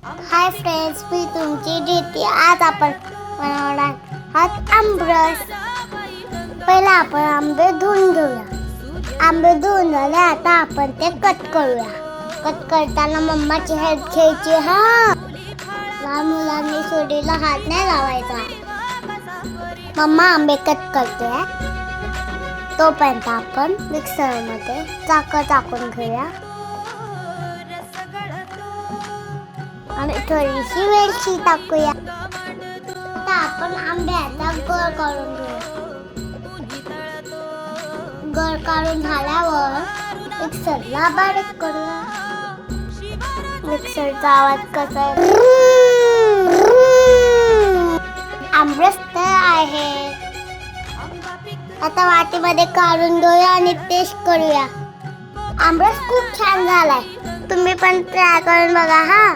Hi friends, मी तुमची DT. आज आपण बनवणार आहोत आमरस. पहिला आपण आंबे धुवून घेऊया. आंबे धुवून झाले, आता आपण ते कट करूया. कट करताना मम्माची हेल्प घ्यायची. लहान मुलांनी सोडीला हात नाही लावायचा. मम्मा आंबे कट करते. तोपर्यंत आपण मिक्सरमध्ये साखर टाकून घेऊया आणि थोडीशी वेलची टाकूया. आता आपण आंब्याचा गर काढून घेऊया. गर काढून झाल्यावर मिक्सरला बारीक करूया. मिक्सरचा आवाज कसा आहे? आमरस तयार आहे. आता वाटीमध्ये काढून घेऊया आणि टेस्ट करूया. आमरस खूप छान झालाय. तुम्ही पण ट्राय करून बघा.